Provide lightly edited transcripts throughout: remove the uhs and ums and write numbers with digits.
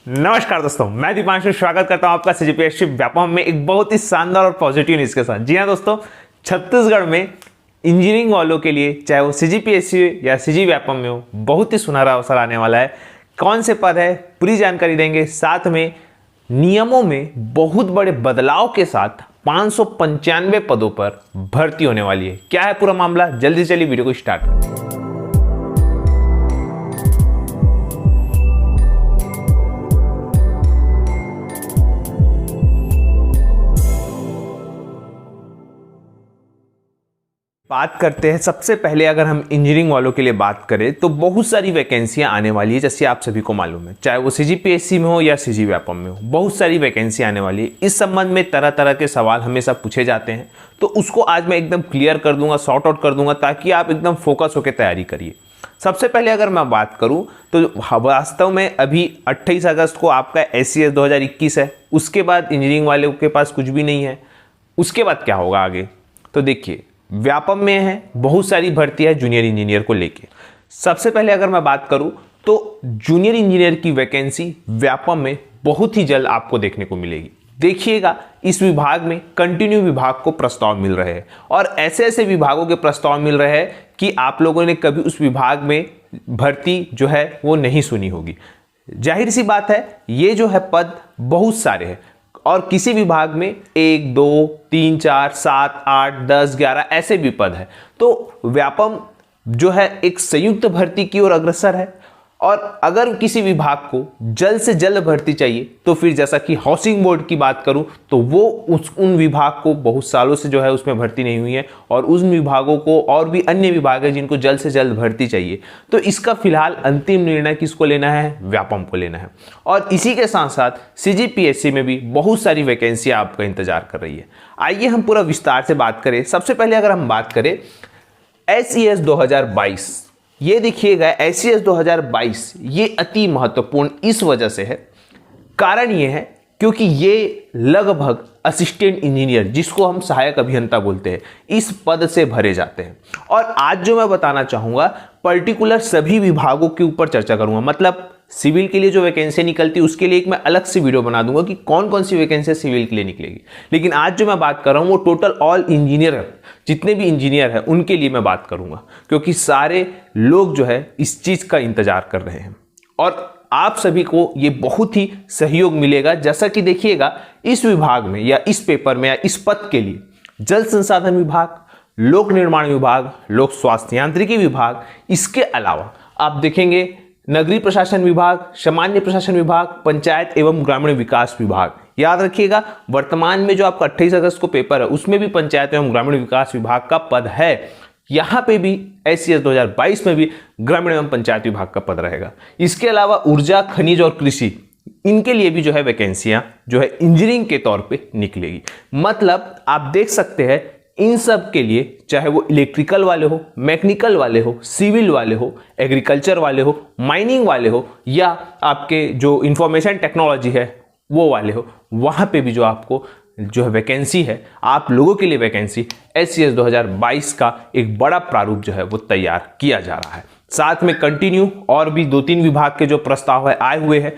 नमस्कार दोस्तों, मैं दीपांशु स्वागत करता हूं आपका सीजीपीएससी व्यापम में एक बहुत ही शानदार और पॉजिटिव न्यूज़ के साथ। जी हाँ दोस्तों, छत्तीसगढ़ में इंजीनियरिंग वालों के लिए चाहे वो सीजीपीएससी या सीजी व्यापम में हो, बहुत ही सुनहरा अवसर आने वाला है। कौन से पद है पूरी जानकारी देंगे, साथ में नियमों में बहुत बड़े बदलाव के साथ 595 पदों पर भर्ती होने वाली है। क्या है पूरा मामला, जल्दी से चलिए वीडियो को स्टार्ट करें। बात करते हैं सबसे पहले, अगर हम इंजीनियरिंग वालों के लिए बात करें तो बहुत सारी वैकेंसियां आने वाली है, जैसे आप सभी को मालूम है, चाहे वो सीजीपीएससी में हो या सीजी व्यापम में हो, बहुत सारी वैकेंसियां आने वाली है। इस संबंध में तरह तरह के सवाल हमेशा पूछे जाते हैं, तो उसको आज मैं एकदम क्लियर कर दूंगा, सॉर्ट आउट कर दूंगा, ताकि आप एकदम फोकस होकर तैयारी करिए। सबसे पहले अगर मैं बात करूं तो वास्तव में अभी 28 अगस्त को आपका SCS 2021 है, उसके बाद इंजीनियरिंग वालों के पास कुछ भी नहीं है। उसके बाद क्या होगा आगे, तो देखिए व्यापम में है बहुत सारी भर्ती है जूनियर इंजीनियर को लेके। सबसे पहले अगर मैं बात करूं तो जूनियर इंजीनियर की वैकेंसी व्यापम में बहुत ही जल्द आपको देखने को मिलेगी। देखिएगा, इस विभाग में कंटिन्यू विभाग को प्रस्ताव मिल रहे हैं और ऐसे ऐसे विभागों के प्रस्ताव मिल रहे हैं कि आप लोगों ने कभी उस विभाग में भर्ती जो है वो नहीं सुनी होगी। जाहिर सी बात है, ये जो है पद बहुत सारे हैं और किसी विभाग में 1, 2, 3, 4, 7, 8, 10, 11 ऐसे भी पद है। तो व्यापम जो है एक संयुक्त भर्ती की ओर अग्रसर है और अगर किसी विभाग को जल्द से जल्द भर्ती चाहिए तो फिर जैसा कि हाउसिंग बोर्ड की बात करूं तो वो उन विभाग को बहुत सालों से जो है उसमें भर्ती नहीं हुई है और उन विभागों को और भी अन्य विभाग है जिनको जल्द से जल्द भर्ती चाहिए। तो इसका फिलहाल अंतिम निर्णय किसको लेना है, व्यापम को लेना है। और इसी के साथ साथ सीजीपीएससी में भी बहुत सारी वैकेंसियां आपका इंतजार कर रही है। आइए हम पूरा विस्तार से बात करें। सबसे पहले अगर हम बात करें SCS 2022, ये देखिएगा SCS 2022 ये अति महत्वपूर्ण इस वजह से है, कारण ये है क्योंकि ये लगभग असिस्टेंट इंजीनियर, जिसको हम सहायक अभियंता बोलते हैं, इस पद से भरे जाते हैं। और आज जो मैं बताना चाहूंगा पर्टिकुलर सभी विभागों के ऊपर चर्चा करूंगा। मतलब सिविल के लिए जो वैकेंसी निकलती है उसके लिए एक मैं अलग से वीडियो बना दूंगा कि कौन कौन सी वैकेंसी सिविल के लिए निकलेगी, लेकिन आज जो मैं बात कर रहा हूं वो टोटल ऑल इंजीनियर, जितने भी इंजीनियर हैं उनके लिए मैं बात करूंगा, क्योंकि सारे लोग जो है इस चीज का इंतजार कर रहे हैं और आप सभी को ये बहुत ही सहयोग मिलेगा। जैसा कि देखिएगा, इस विभाग में या इस पेपर में या इस पद के लिए जल संसाधन विभाग, लोक निर्माण विभाग, लोक स्वास्थ्य यांत्रिकी विभाग, इसके अलावा आप देखेंगे नगरीय प्रशासन विभाग, सामान्य प्रशासन विभाग, पंचायत एवं ग्रामीण विकास विभाग। याद रखिएगा, वर्तमान में जो आपका 28 अगस्त को पेपर है उसमें भी पंचायत एवं ग्रामीण विकास विभाग का पद है। यहां पे भी SCS 2022 में भी ग्रामीण एवं पंचायत विभाग का पद रहेगा। इसके अलावा ऊर्जा, खनिज और कृषि, इनके लिए भी जो है वैकेंसियां जो है इंजीनियरिंग के तौर पे निकलेगी। मतलब आप देख सकते हैं इन सब के लिए, चाहे वो इलेक्ट्रिकल वाले हो, मैकेनिकल वाले हो, सिविल वाले हो, एग्रीकल्चर वाले हो, माइनिंग वाले हो, या आपके जो इंफॉर्मेशन टेक्नोलॉजी है वो वाले हो, वहां पे भी जो आपको जो है वैकेंसी है, आप लोगों के लिए वैकेंसी SCS 2022 का एक बड़ा प्रारूप जो है वो तैयार किया जा रहा है। साथ में कंटिन्यू और भी 2-3 विभाग के जो प्रस्ताव है आए हुए हैं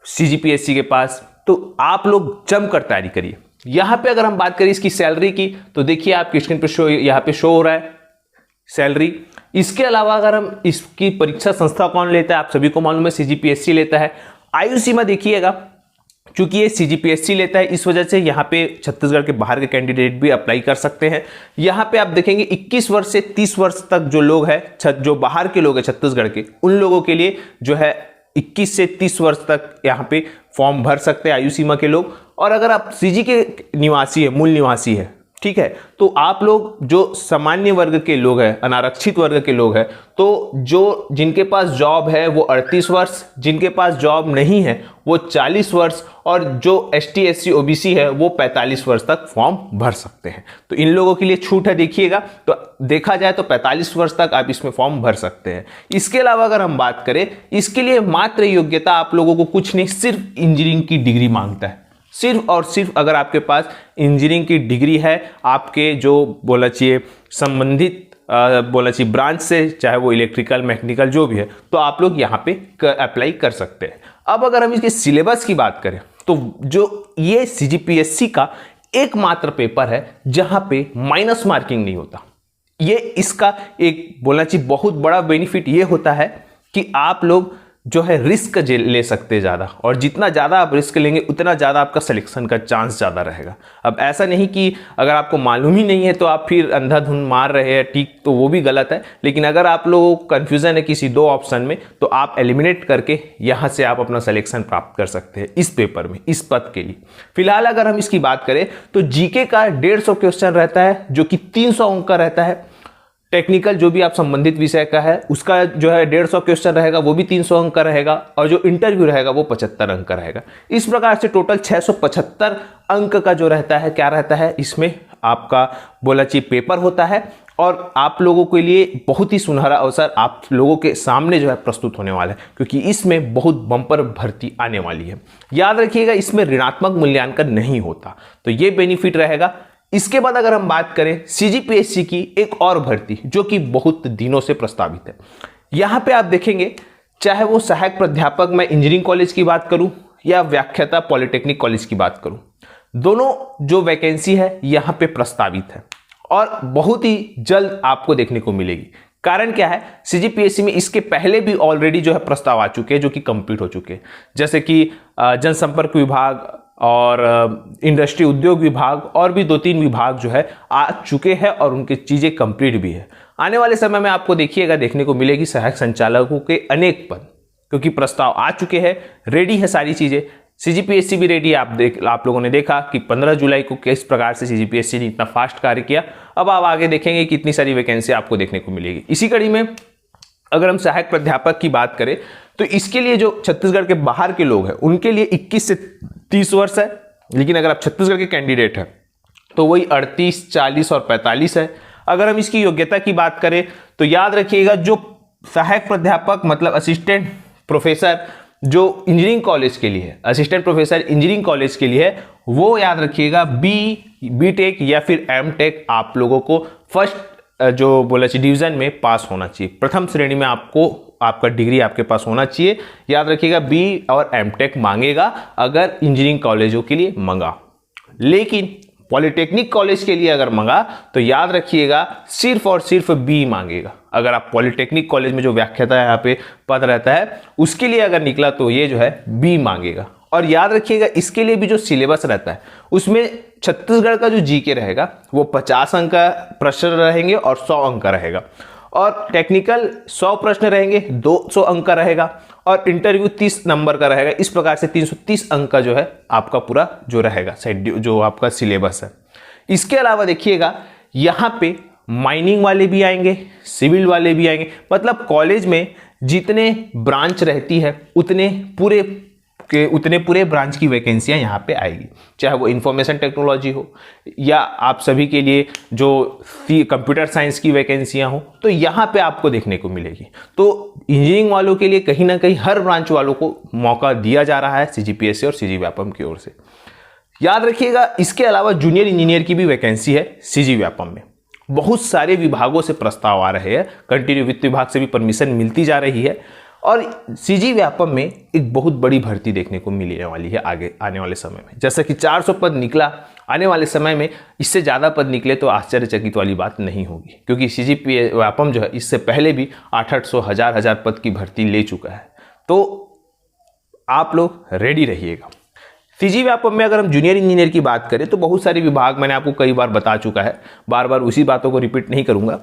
सीजीपीएससी के पास, तो आप लोग जमकर तैयारी करिए। यहां पे अगर हम बात करें इसकी सैलरी की, तो देखिए आपकी स्क्रीन पे यहां पे शो हो रहा है सैलरी। इसके अलावा अगर हम इसकी परीक्षा संस्था कौन लेता है, आप सभी को मालूम है सीजीपीएससी लेता है। आयु सीमा देखिएगा, चूंकि ये सीजीपीएससी लेता है इस वजह से यहाँ पे छत्तीसगढ़ के बाहर के कैंडिडेट भी अप्लाई कर सकते हैं। यहाँ पे आप देखेंगे 21 वर्ष से 30 वर्ष तक जो लोग हैं, जो बाहर के लोग हैं छत्तीसगढ़ के, उन लोगों के लिए जो है 21 से 30 वर्ष तक यहाँ पे फॉर्म भर सकते हैं आयु सीमा के लोग। और अगर आप सीजी के निवासी है, मूल निवासी है, ठीक है, तो आप लोग जो सामान्य वर्ग के लोग हैं, अनारक्षित वर्ग के लोग हैं, तो जो जिनके पास जॉब है वो 38 वर्ष, जिनके पास जॉब नहीं है वो 40 वर्ष, और जो ST SC OBC है वो 45 वर्ष तक फॉर्म भर सकते हैं। तो इन लोगों के लिए छूट है। देखिएगा, तो देखा जाए तो 45 वर्ष तक आप इसमें फॉर्म भर सकते हैं। इसके अलावा अगर हम बात करें, इसके लिए मात्र योग्यता आप लोगों को कुछ नहीं, सिर्फ इंजीनियरिंग की डिग्री मांगता है। सिर्फ और सिर्फ अगर आपके पास इंजीनियरिंग की डिग्री है, आपके जो बोला चाहिए संबंधित बोलना चाहिए ब्रांच से, चाहे वो इलेक्ट्रिकल मैकेनिकल जो भी है, तो आप लोग यहाँ पे अप्लाई कर सकते हैं। अब अगर हम इसके सिलेबस की बात करें तो जो ये CGPSC का एकमात्र पेपर है जहां पे माइनस मार्किंग नहीं होता। ये इसका एक बोलना चाहिए बहुत बड़ा बेनिफिट ये होता है कि आप लोग जो है रिस्क ले सकते हैं ज़्यादा, और जितना ज़्यादा आप रिस्क लेंगे उतना ज़्यादा आपका सिलेक्शन का चांस ज़्यादा रहेगा। अब ऐसा नहीं कि अगर आपको मालूम ही नहीं है तो आप फिर अंधाधुंध मार रहे हैं, ठीक, तो वो भी गलत है। लेकिन अगर आप लोगों को कन्फ्यूज़न है किसी 2 ऑप्शन में, तो आप एलिमिनेट करके यहाँ से आप अपना सिलेक्शन प्राप्त कर सकते हैं इस पेपर में, इस पद के लिए। फिलहाल अगर हम इसकी बात करें तो जीके का 150 क्वेश्चन रहता है, जो कि 300 अंक का रहता है। टेक्निकल जो भी आप संबंधित विषय का है उसका जो है 150 क्वेश्चन रहेगा, वो भी 300 अंक का रहेगा, और जो इंटरव्यू रहेगा वो 75 अंक का रहेगा। इस प्रकार से टोटल 675 अंक का जो रहता है, क्या रहता है इसमें आपका बोला चाहिए पेपर होता है। और आप लोगों के लिए बहुत ही सुनहरा अवसर आप लोगों के सामने जो है प्रस्तुत होने वाला है, क्योंकि इसमें बहुत बम्पर भर्ती आने वाली है। याद रखिएगा, इसमें ऋणात्मक मूल्यांकन नहीं होता, तो ये बेनिफिट रहेगा। इसके बाद अगर हम बात करें CGPSC की एक और भर्ती जो कि बहुत दिनों से प्रस्तावित है, यहां पे आप देखेंगे चाहे वो सहायक प्राध्यापक मैं इंजीनियरिंग कॉलेज की बात करूं या व्याख्याता पॉलिटेक्निक कॉलेज की बात करूं, दोनों जो वैकेंसी है यहां पे प्रस्तावित है और बहुत ही जल्द आपको देखने को मिलेगी। कारण क्या है, CGPSC में इसके पहले भी ऑलरेडी जो है प्रस्ताव आ चुके हैं जो कि कंप्लीट हो चुके हैं, जैसे कि जनसंपर्क विभाग और इंडस्ट्री उद्योग विभाग और भी 2-3 विभाग जो है आ चुके हैं और उनकी चीज़ें कंप्लीट भी है। आने वाले समय में आपको देखिएगा देखने को मिलेगी सहायक संचालकों के अनेक पद, क्योंकि प्रस्ताव आ चुके हैं, रेडी है सारी चीज़ें। CGPSC भी रेडी है। आप लोगों ने देखा कि 15 जुलाई को किस प्रकार से CGPSC ने इतना फास्ट कार्य किया। अब आप आगे देखेंगे कि इतनी सारी वैकेंसी आपको देखने को मिलेगी। इसी कड़ी में अगर हम सहायक प्राध्यापक की बात करें तो इसके लिए जो छत्तीसगढ़ के बाहर के लोग हैं उनके लिए 21 से 30 वर्ष है, लेकिन अगर आप छत्तीसगढ़ के कैंडिडेट हैं तो वही 38, 40 और 45 है। अगर हम इसकी योग्यता की बात करें तो याद रखिएगा, जो सहायक प्राध्यापक मतलब असिस्टेंट प्रोफेसर जो इंजीनियरिंग कॉलेज के लिए है, असिस्टेंट प्रोफेसर इंजीनियरिंग कॉलेज के लिए है, वो याद रखिएगा BTech या फिर MTech आप लोगों को फर्स्ट जो बोला चाहिए डिवीजन में पास होना चाहिए। प्रथम श्रेणी में आपको आपका डिग्री आपके पास होना चाहिए। याद रखिएगा B और MTech मांगेगा अगर इंजीनियरिंग कॉलेजों के लिए मंगा, लेकिन पॉलिटेक्निक कॉलेज के लिए अगर मंगा तो याद रखिएगा सिर्फ और सिर्फ B मांगेगा। अगर आप पॉलिटेक्निक कॉलेज में जो व्याख्याता यहाँ पे पद रहता है उसके लिए अगर निकला तो ये जो है B मांगेगा। और याद रखिएगा इसके लिए भी जो सिलेबस रहता है उसमें छत्तीसगढ़ का जो जीके रहेगा वो 50 अंक का प्रश्न रहेंगे और 100 अंक का रहेगा, और टेक्निकल 100 प्रश्न रहेंगे, 200 अंक का रहेगा, और इंटरव्यू 30 नंबर का रहेगा। इस प्रकार से 330 अंक का जो है आपका पूरा जो रहेगा जो आपका सिलेबस है। इसके अलावा देखिएगा यहाँ पे माइनिंग वाले भी आएंगे, सिविल वाले भी आएंगे, मतलब कॉलेज में जितने ब्रांच रहती है उतने पूरे ब्रांच की वैकेंसियां यहाँ पे आएगी, चाहे वो इंफॉर्मेशन टेक्नोलॉजी हो या आप सभी के लिए जो कंप्यूटर साइंस की वैकेंसियां हो, तो यहाँ पे आपको देखने को मिलेगी। तो इंजीनियरिंग वालों के लिए कहीं ना कहीं हर ब्रांच वालों को मौका दिया जा रहा है CGPSC और CG व्यापम की ओर से। याद रखिएगा इसके अलावा जूनियर इंजीनियर की भी वैकेंसी है CG व्यापम में। बहुत सारे विभागों से प्रस्ताव आ रहे हैं, कंटिन्यू वित्त विभाग से भी परमिशन मिलती जा रही है, और CG व्यापम में एक बहुत बड़ी भर्ती देखने को मिलने वाली है आगे आने वाले समय में। जैसा कि 400 पद निकला, आने वाले समय में इससे ज़्यादा पद निकले तो आश्चर्यचकित वाली बात नहीं होगी, क्योंकि CG व्यापम जो है इससे पहले भी 800 1000 पद की भर्ती ले चुका है। तो आप लोग रेडी रहिएगा। CG व्यापम में अगर हम जूनियर इंजीनियर की बात करें तो बहुत सारे विभाग मैंने आपको कई बार बता चुका है, बार बार उसी बातों को रिपीट नहीं करूंगा।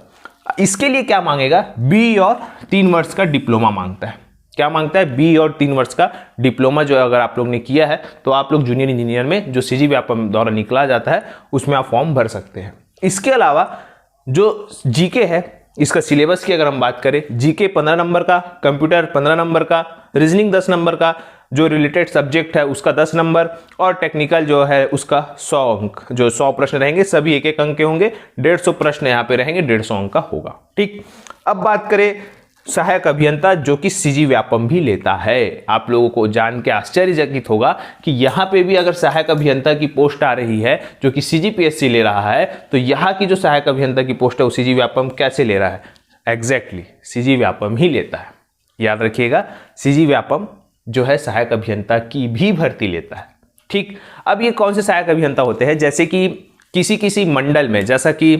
इसके लिए क्या मांगेगा, B और 3 वर्ष का डिप्लोमा मांगता है। क्या मांगता है, B और 3 वर्ष का डिप्लोमा जो अगर आप लोग ने किया है तो आप लोग जूनियर इंजीनियर में जो CG व्यापम द्वारा निकला जाता है उसमें आप फॉर्म भर सकते हैं। इसके अलावा जो GK है, इसका सिलेबस की अगर हम बात करें, GK 15 नंबर का, कंप्यूटर 15 नंबर का, रीजनिंग 10 नंबर का, जो रिलेटेड सब्जेक्ट है उसका 10 नंबर, और टेक्निकल जो है उसका 100 अंक, जो 100 प्रश्न रहेंगे सभी 1-1 अंक के होंगे, 150 प्रश्न यहाँ पे रहेंगे, 150 अंक का होगा। ठीक, अब बात करें सहायक अभियंता जो कि सीजी व्यापम भी लेता है। आप लोगों को जान के आश्चर्यचकित होगा कि यहाँ पे भी अगर सहायक अभियंता की पोस्ट आ रही है जो कि सीजीपीएससी ले रहा है, तो यहाँ की जो सहायक अभियंता की पोस्ट है वो सीजी व्यापम कैसे ले रहा है? एग्जैक्टली सीजी व्यापम ही लेता है। याद रखिएगा, सीजी व्यापम जो है सहायक अभियंता की भी भर्ती लेता है। ठीक, अब ये कौन से सहायक अभियंता होते हैं? जैसे कि किसी किसी मंडल में, जैसा कि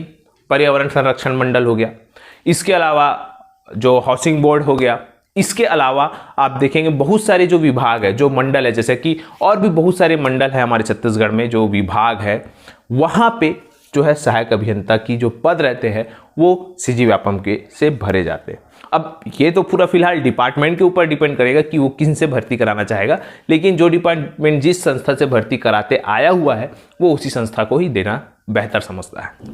पर्यावरण संरक्षण मंडल हो गया, इसके अलावा जो हाउसिंग बोर्ड हो गया, इसके अलावा आप देखेंगे बहुत सारे जो विभाग है, जो मंडल है, जैसे कि और भी बहुत सारे मंडल है हमारे छत्तीसगढ़ में, जो विभाग है वहाँ पे जो है सहायक अभियंता की जो पद रहते हैं वो सीजी व्यापम के से भरे जाते हैं। अब ये तो पूरा फिलहाल डिपार्टमेंट के ऊपर डिपेंड करेगा कि वो किन से भर्ती कराना चाहेगा, लेकिन जो डिपार्टमेंट जिस संस्था से भर्ती कराते आया हुआ है वो उसी संस्था को ही देना बेहतर समझता है।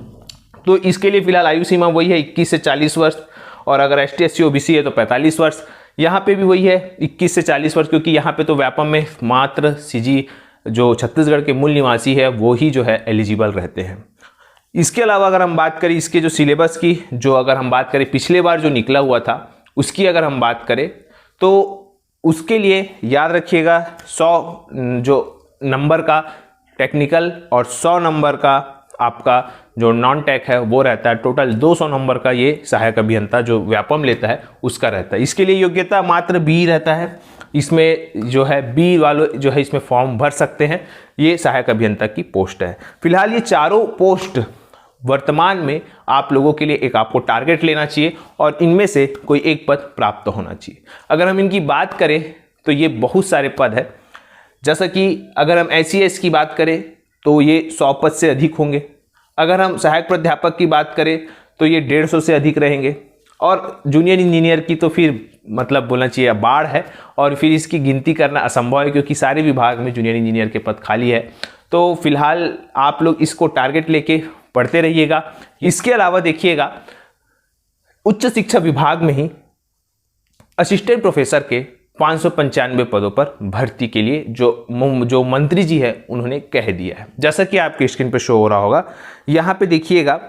तो इसके लिए फिलहाल आयु सीमा वही है 21 से 40 वर्ष, और अगर ST SC OBC है तो 45 वर्ष। यहाँ पे भी वही है 21 से 40 वर्ष, क्योंकि यहाँ पे तो व्यापम में मात्र सीजी जो छत्तीसगढ़ के मूल निवासी है वो ही जो है एलिजिबल रहते हैं। इसके अलावा अगर हम बात करें इसके जो सिलेबस की, जो अगर हम बात करें पिछले बार जो निकला हुआ था उसकी अगर हम बात करें तो उसके लिए याद रखिएगा 100 जो नंबर का टेक्निकल और 100 नंबर का आपका जो नॉन टेक है वो रहता है। टोटल 200 नंबर का ये सहायक अभियंता जो व्यापम लेता है उसका रहता है। इसके लिए योग्यता मात्र बी रहता है। इसमें जो है बी वालों जो है इसमें फॉर्म भर सकते हैं। ये सहायक अभियंता की पोस्ट है। फिलहाल ये चारों पोस्ट वर्तमान में आप लोगों के लिए एक आपको टारगेट लेना चाहिए और इनमें से कोई एक पद प्राप्त होना चाहिए। अगर हम इनकी बात करें तो ये बहुत सारे पद है। जैसा कि अगर हम SES की बात करें तो ये 100 पद से अधिक होंगे। अगर हम सहायक प्राध्यापक की बात करें तो ये 150 से अधिक रहेंगे, और जूनियर इंजीनियर की तो फिर मतलब बोलना चाहिए बाढ़ है, और फिर इसकी गिनती करना असंभव है क्योंकि सारे विभाग में जूनियर इंजीनियर के पद खाली है। तो फिलहाल आप लोग इसको टारगेट लेके पढ़ते रहिएगा। इसके अलावा देखिएगा उच्च शिक्षा विभाग में ही असिस्टेंट प्रोफेसर के 595 पदों पर भर्ती के लिए जो मंत्री जी है उन्होंने कह दिया है। जैसा कि आपके स्क्रीन पे शो हो रहा होगा, यहाँ पे देखिएगा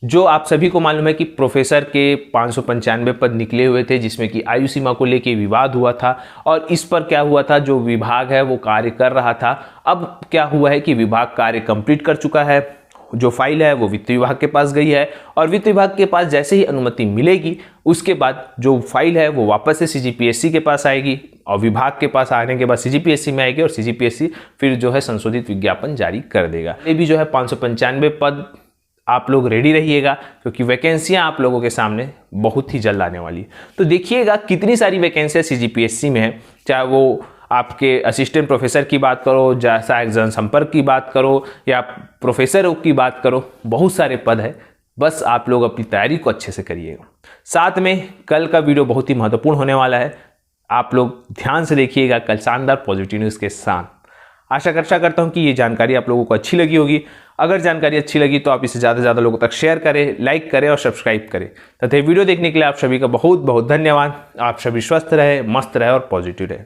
जो आप सभी को मालूम है कि प्रोफेसर के 595 पद निकले हुए थे, जिसमें कि आयु सीमा को लेके विवाद हुआ था और इस पर क्या हुआ था, जो विभाग है वो कार्य कर रहा था। अब क्या हुआ है कि विभाग कार्य कंप्लीट कर चुका है। जो फाइल है वो वित्त विभाग के पास गई है और वित्त विभाग के पास जैसे ही अनुमति मिलेगी उसके बाद जो फाइल है वो वापस से CGPSC के पास आएगी और विभाग के पास आने के बाद CGPSC में आएगी और CGPSC फिर जो है संशोधित विज्ञापन जारी कर देगा। ये भी जो है 595 पद आप लोग रेडी रहिएगा क्योंकि वैकेंसियां आप लोगों के सामने बहुत ही जल्द आने वाली है। तो देखिएगा कितनी सारी वैकेंसियां CGPSC में है, चाहे वो आपके असिस्टेंट प्रोफेसर की बात करो, सहायक जनसंपर्क की बात करो या प्रोफेसर की बात करो, बहुत सारे पद है। बस आप लोग अपनी तैयारी को अच्छे से करिएगा। साथ में कल का वीडियो बहुत ही महत्वपूर्ण होने वाला है, आप लोग ध्यान से देखिएगा कल शानदार पॉजिटिव न्यूज़ के साथ। आशा करता हूं कि ये जानकारी आप लोगों को अच्छी लगी होगी। अगर जानकारी अच्छी लगी तो आप इसे ज़्यादा से ज़्यादा लोगों तक शेयर करें, लाइक करें और सब्सक्राइब करें। तथा वीडियो देखने के लिए आप सभी का बहुत बहुत धन्यवाद। आप सभी स्वस्थ रहे, मस्त रहे और पॉजिटिव रहे।